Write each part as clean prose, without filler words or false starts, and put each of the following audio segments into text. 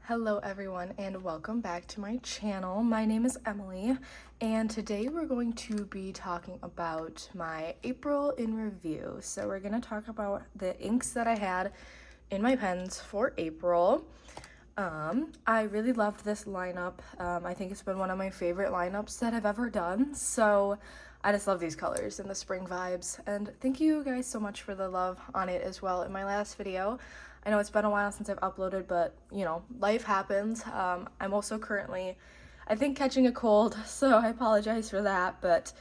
Hello everyone and welcome back to my channel. My name is Emily and today we're going to be talking about my April in review. So we're going to talk about the inks that I had in my pens for April. I really loved this lineup. I think it's been one of my favorite lineups that I've ever done. So I just love these colors and the spring vibes. And thank you guys so much for the love on it as well in my last video. I know it's been a while since I've uploaded, but you know, life happens. I'm also currently, I think, catching a cold, so I apologize for that. But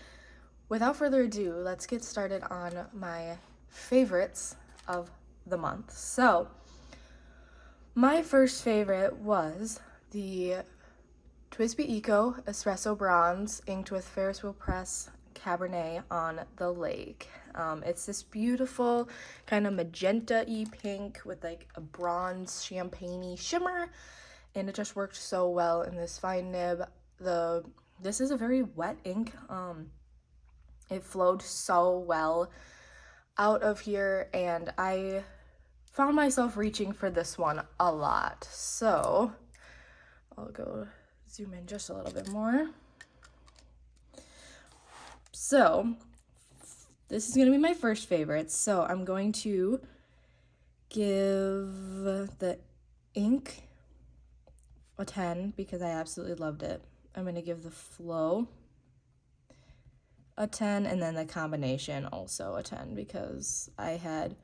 without further ado, let's get started on my favorites of the month. So my first favorite was the TWSBI Eco Espresso Bronze inked with Ferris Wheel Press Cabernet on the Lake. It's this beautiful kind of magenta-y pink with like a bronze champagne-y shimmer, and it just worked so well in this fine nib. This is a very wet ink. It flowed so well out of here, and I found myself reaching for this one a lot. So I'll go zoom in just a little bit more. So this is going to be my first favorite. So I'm going to give the ink a 10 because I absolutely loved it. I'm going to give the flow a 10 and then the combination also a 10 because I had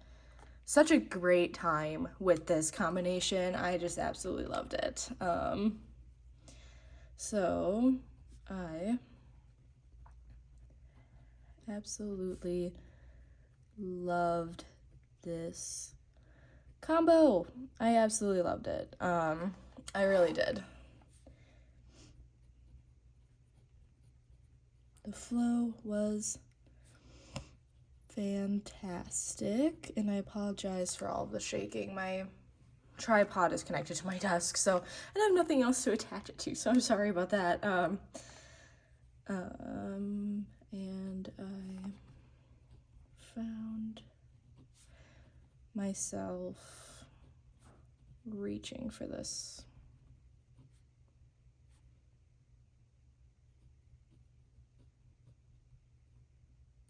such a great time with this combination. I just absolutely loved it. So I absolutely loved this combo. I absolutely loved it. I really did. The flow was fantastic, and I apologize for all of the shaking. My tripod is connected to my desk, so I have nothing else to attach it to, so I'm sorry about that. And I found myself reaching for this.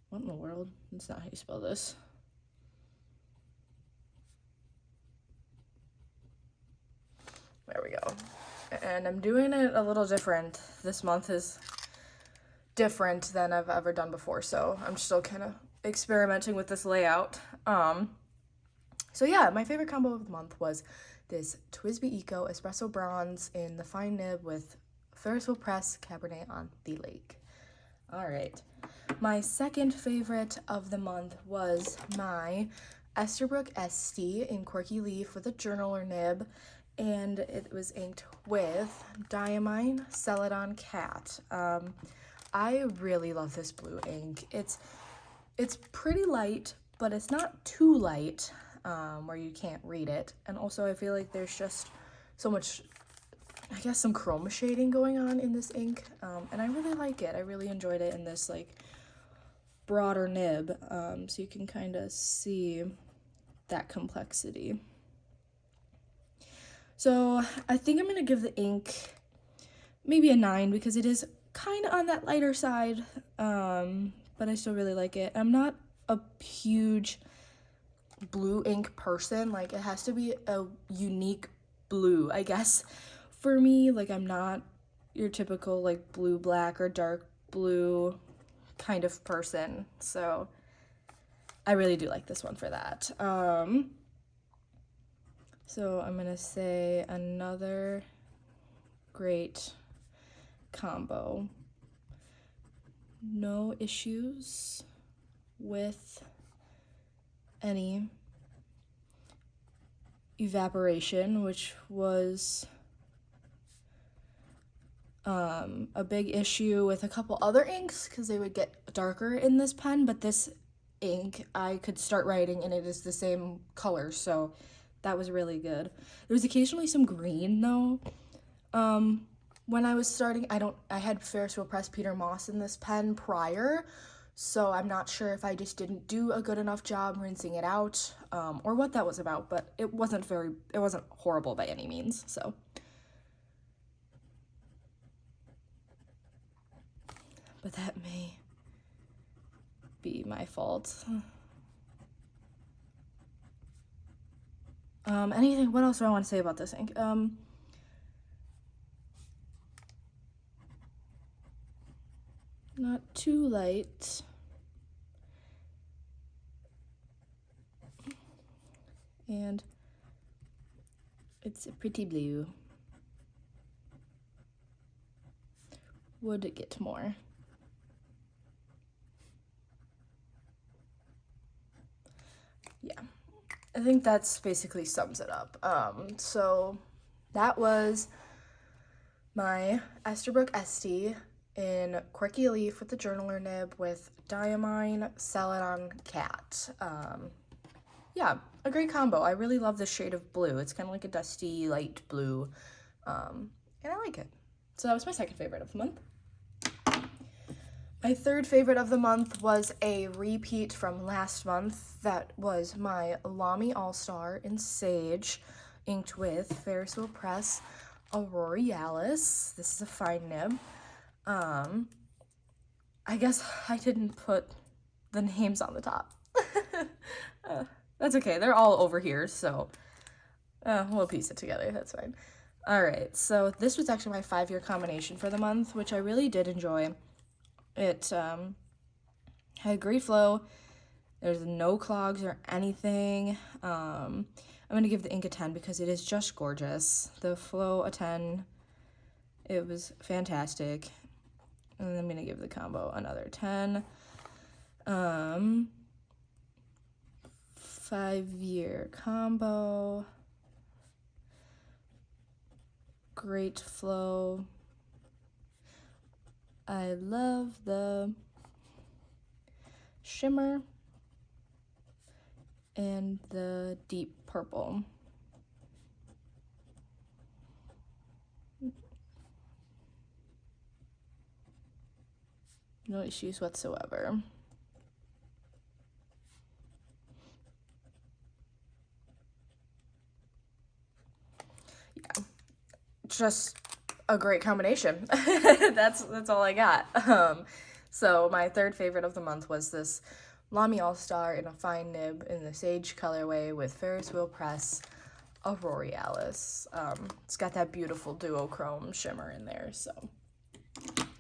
What in the world? That's not how you spell this. There we go. And I'm doing it a little different. This month is different than I've ever done before, so I'm still kind of experimenting with this layout. So yeah, my favorite combo of the month was this TWSBI Eco Espresso Bronze in the fine nib with Ferris Wheel Press Cabernet on the Lake. All right, my second favorite of the month was my Esterbrook ST in Corky Leaf with a journaler nib, and it was inked with Diamine Celadon Cat. I really love this blue ink. It's pretty light, but it's not too light where you can't read it. And also I feel like there's just so much, I guess, some chroma shading going on in this ink, and I really like it. I really enjoyed it in this like broader nib, so you can kind of see that complexity. So I think I'm gonna give the ink maybe a 9 because it is kind of on that lighter side, but I still really like it. I'm not a huge blue ink person. Like, it has to be a unique blue, I guess, for me. Like, I'm not your typical like blue black or dark blue kind of person, so I really do like this one for that. So I'm gonna say another great combo. No issues with any evaporation, which was a big issue with a couple other inks because they would get darker in this pen, but this ink I could start writing and it is the same color, so that was really good. There was occasionally some green though. When I was starting, I had Ferris Wheel Press Peter Moss in this pen prior, so I'm not sure if I just didn't do a good enough job rinsing it out, or what that was about, but it wasn't horrible by any means. So but that may be my fault. What else do I want to say about this ink? Not too light. And it's a pretty blue. Would it get more? Yeah, I think that's basically sums it up. So that was my Esterbrook Estie in Quirky Leaf with the journaler nib with Diamine Celadon Cat. Yeah, a great combo. I really love the shade of blue. It's kind of like a dusty light blue, and I like it. So that was my second favorite of the month. My third favorite of the month was a repeat from last month. That was my Lamy All-Star in Sage, inked with Ferris Wheel Press Auroralis. This is a fine nib. I guess I didn't put the names on the top. That's okay. They're all over here, so we'll piece it together. That's fine. All right, so this was actually my 5-year combination for the month, which I really did enjoy. It had great flow. There's no clogs or anything. I'm going to give the ink a 10 because it is just gorgeous. The flow a 10. It was fantastic. And I'm going to give the combo another 10. 5-year combo. Great flow. I love the shimmer and the deep purple. No issues whatsoever. Yeah, just a great combination. That's all I got. So my third favorite of the month was this Lamy All-Star in a fine nib in the Sage colorway with Ferris Wheel Press Auroralis. It's got that beautiful duochrome shimmer in there. So,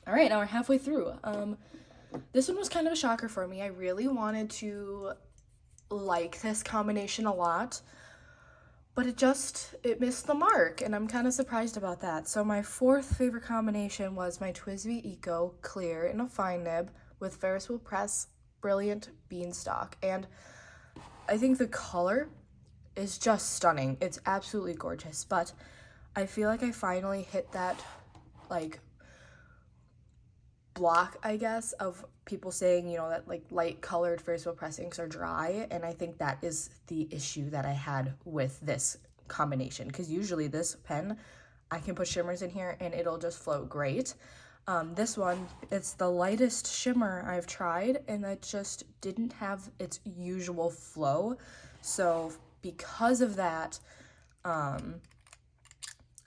all right, now we're halfway through. This one was kind of a shocker for me. I really wanted to like this combination a lot, but it missed the mark, and I'm kind of surprised about that. So my fourth favorite combination was my TWSBI Eco Clear in a fine nib with Ferris Wheel Press Brilliant Beanstalk. And I think the color is just stunning. It's absolutely gorgeous, but I feel like I finally hit that, like, block, I guess, of people saying, you know, that like light colored Ferris Wheel Press inks are dry, and I think that is the issue that I had with this combination, because usually this pen I can put shimmers in here and it'll just flow great. This one, it's the lightest shimmer I've tried, and it just didn't have its usual flow. So because of that,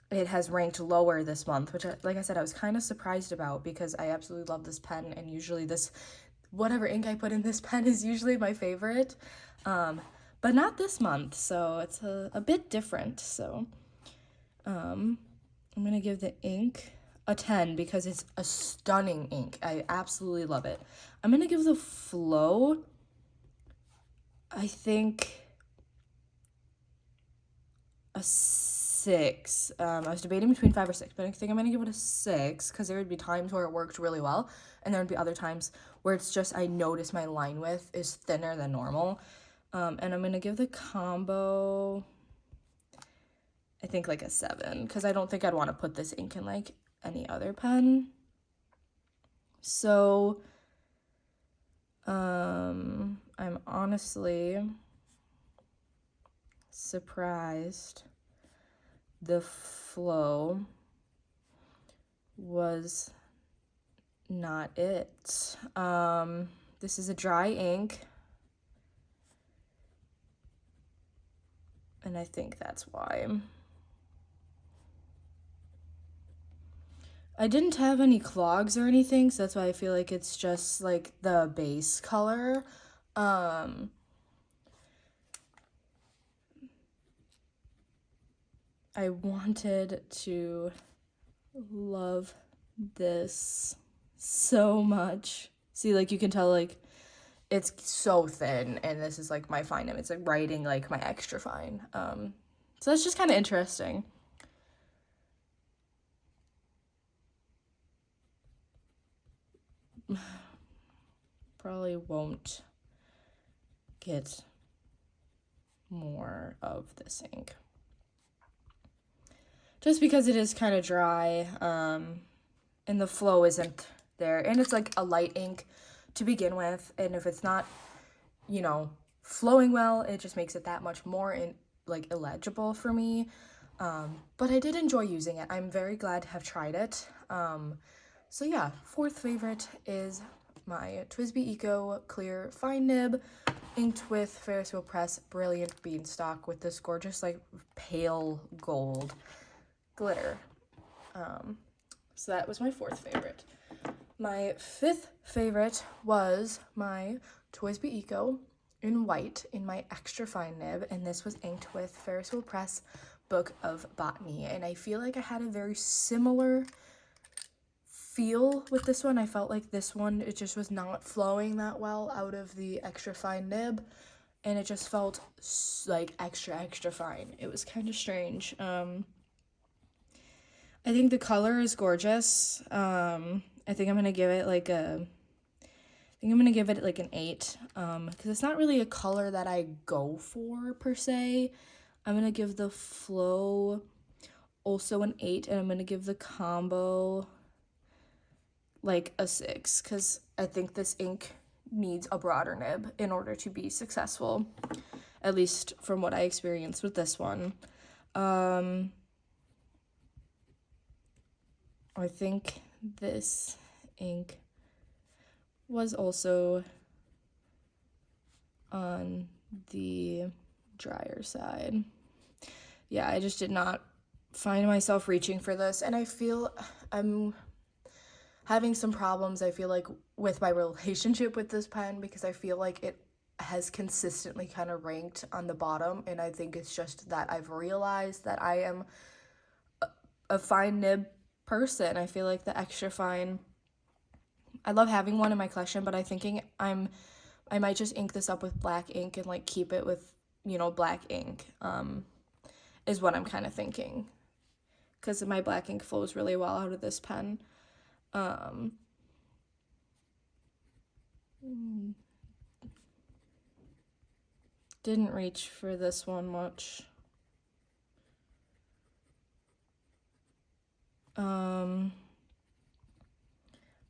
it has ranked lower this month, which, like I said, I was kind of surprised about, because I absolutely love this pen, and usually this, whatever ink I put in this pen is usually my favorite, but not this month, so it's a bit different. So I'm gonna give the ink a 10 because it's a stunning ink. I absolutely love it. I'm gonna give the flow, I think, a 6. I was debating between 5 or 6, but I think I'm gonna give it a 6 because there would be times where it worked really well, and there would be other times where it's just I notice my line width is thinner than normal. And I'm gonna give the combo, I think, like a 7, because I don't think I'd want to put this ink in like any other pen. So I'm honestly surprised the flow was not it. This is a dry ink, and I think that's why. I didn't have any clogs or anything, so that's why I feel like it's just like the base color. I wanted to love this so much. See, like you can tell, like it's so thin, and this is like my fine nib. It's like writing like my extra fine. So that's just kind of interesting. Probably won't get more of this ink just because it is kind of dry, and the flow isn't there, and it's like a light ink to begin with, and if it's not, you know, flowing well, it just makes it that much more like illegible for me. But I did enjoy using it. I'm very glad to have tried it. So yeah, fourth favorite is my TWSBI Eco Clear Fine Nib, inked with Ferris Wheel Press Brilliant Beanstalk with this gorgeous like pale gold glitter. So that was my fourth favorite. My fifth favorite was my TWSBI Eco in white in my extra fine nib, and this was inked with Ferris Wheel Press Book of Botany, and I feel like I had a very similar feel with this one. I felt like this one, it just was not flowing that well out of the extra fine nib, and it just felt like extra fine. It was kind of strange. I think the color is gorgeous. I think I'm gonna give it like an 8, because it's not really a color that I go for per se. I'm gonna give the flow also an 8, and I'm gonna give the combo like a 6, because I think this ink needs a broader nib in order to be successful, at least from what I experienced with this one. I think this ink was also on the drier side. Yeah, I just did not find myself reaching for this, and I feel I'm having some problems, I feel like, with my relationship with this pen, because I feel like it has consistently kind of ranked on the bottom, and I think it's just that I've realized that I am a fine nib person. I feel like the extra fine, I love having one in my collection, but I'm thinking I might just ink this up with black ink and like keep it with, you know, black ink, is what I'm kind of thinking, because my black ink flows really well out of this pen. Didn't reach for this one much.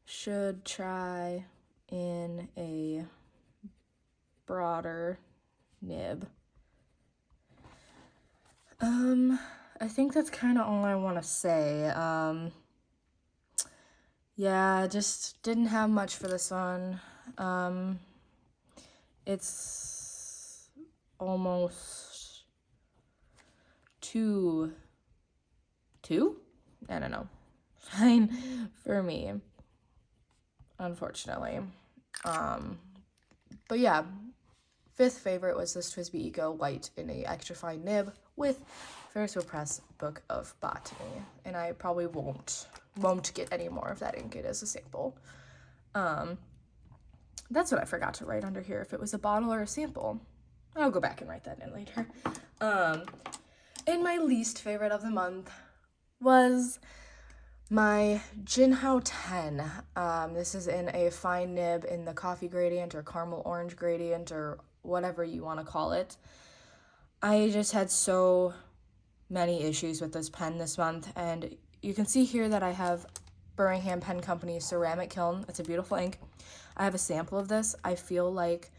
Should try in a broader nib. I think that's kind of all I want to say. Yeah, just didn't have much for this one. It's almost 2? I don't know. Fine for me, unfortunately. But yeah, fifth favorite was this TWSBI Eco white in a extra fine nib with Ferris Wheel Press Book of Botany, and I probably won't get any more of that ink. It is a sample. That's what I forgot to write under here, if it was a bottle or a sample. I'll go back and write that in later. And my least favorite of the month was my Jinhao 10. This is in a fine nib in the coffee gradient or caramel orange gradient or whatever you want to call it. I just had so many issues with this pen this month, and you can see here that I have Birmingham Pen Company Ceramic Kiln. It's a beautiful ink. I have a sample of this. I feel like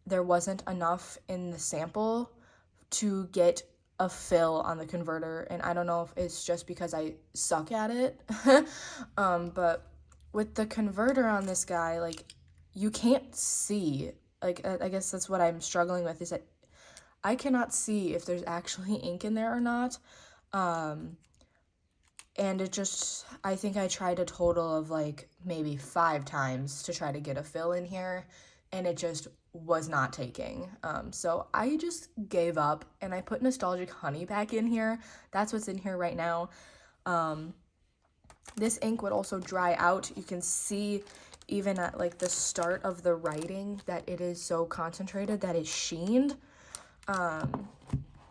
there wasn't enough in the sample to get a fill on the converter, and I don't know if it's just because I suck at it. But with the converter on this guy, like, you can't see. Like, I guess that's what I'm struggling with, is that I cannot see if there's actually ink in there or not. and it just, I think I tried a total of like maybe 5 times to try to get a fill in here, and it just was not taking. So I just gave up, and I put Nostalgic Honey back in here. That's what's in here right now. This ink would also dry out. You can see even at like the start of the writing that it is so concentrated that it sheened.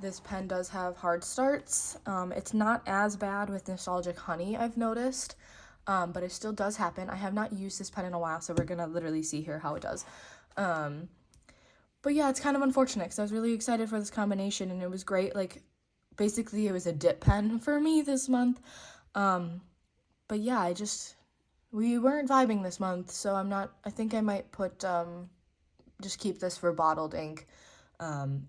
This pen does have hard starts. It's not as bad with Nostalgic Honey, I've noticed, but it still does happen. I have not used this pen in a while, so we're gonna literally see here how it does. But yeah, it's kind of unfortunate because I was really excited for this combination, and it was great. Like, basically it was a dip pen for me this month. But yeah, we weren't vibing this month, so I think I might put, just keep this for bottled ink,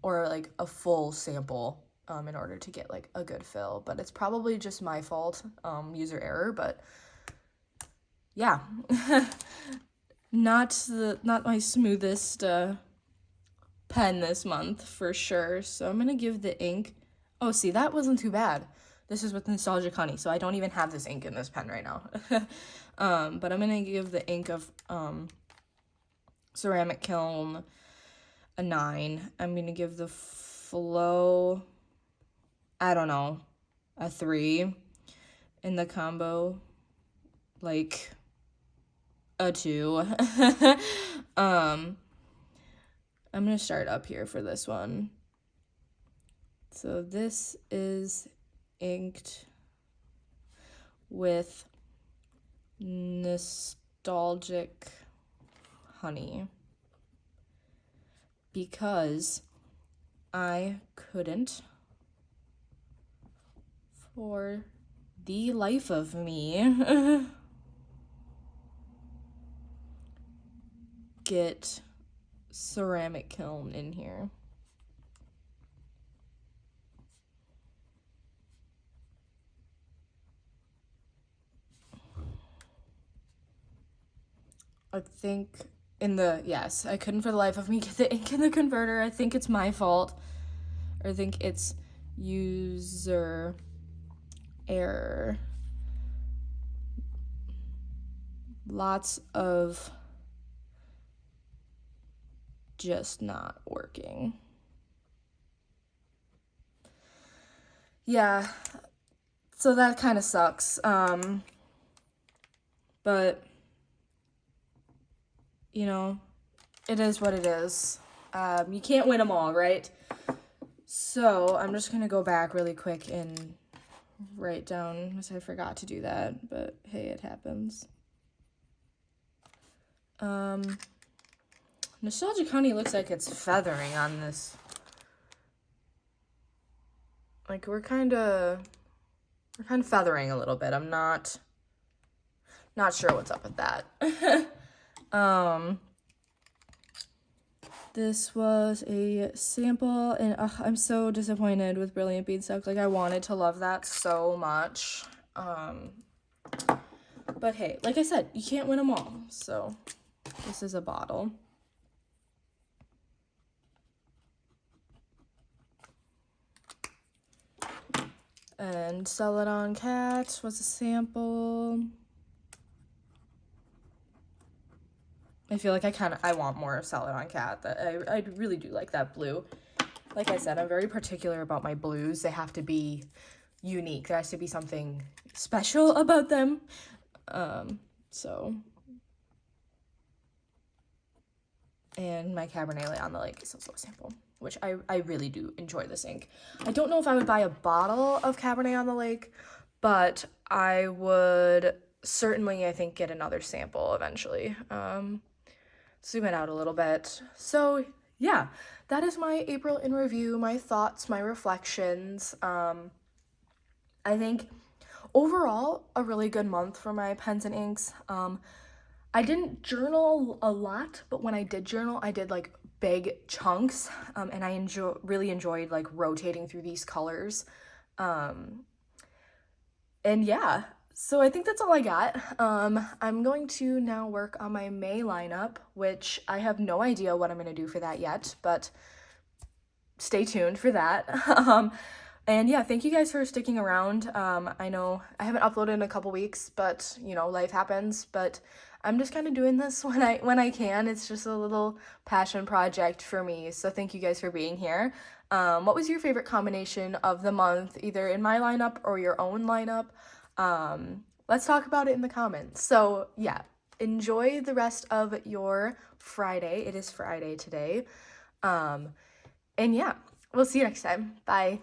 or like a full sample, in order to get like a good fill. But it's probably just my fault, user error, but yeah. Not my smoothest, pen this month for sure. So I'm gonna give the ink, oh, see, that wasn't too bad. This is with Nostalgic Honey, so I don't even have this ink in this pen right now. But I'm gonna give the ink of Ceramic Kiln a 9. I'm gonna give the Flow, I don't know, a 3. In the combo, like a 2. I'm gonna start up here for this one. So this is inked with Nostalgic Honey because I couldn't for the life of me get Ceramic Kiln in here. I think yes, I couldn't for the life of me get the ink in the converter. I think it's my fault. Or I think it's user error. Lots of just not working. Yeah, so that kind of sucks. But you know, it is what it is. You can't win them all, right? So I'm just gonna go back really quick and write down, because I forgot to do that, but hey, it happens. Nostalgic Honey looks like it's feathering on this. Like, we're kind of feathering a little bit. I'm not sure what's up with that. This was a sample, and I'm so disappointed with Brilliant Beadstuck. Like, I wanted to love that so much. But hey, like I said, you can't win them all. So this is a bottle. And Celadon Cat was a sample. I feel like I want more of Celadon Cat. I really do like that blue. Like I said, I'm very particular about my blues. They have to be unique. There has to be something special about them. So. And my Cabernet Lait on the Lake is also a sample, which I really do enjoy this ink. I don't know if I would buy a bottle of Cabernet on the Lake, but I would certainly, I think, get another sample eventually. Zoom it out a little bit. So yeah, that is my April in review, my thoughts, my reflections. I think overall a really good month for my pens and inks. I didn't journal a lot, but when I did journal, I did like big chunks, and I really enjoyed like rotating through these colors. And yeah, so I think that's all I got. I'm going to now work on my May lineup, which I have no idea what I'm going to do for that yet, but stay tuned for that. And yeah, thank you guys for sticking around. I know I haven't uploaded in a couple weeks, but you know, life happens. But I'm just kind of doing this when I can. It's just a little passion project for me. So thank you guys for being here. What was your favorite combination of the month, either in my lineup or your own lineup? Let's talk about it in the comments. So yeah, enjoy the rest of your Friday. It is Friday today. And yeah, we'll see you next time. Bye.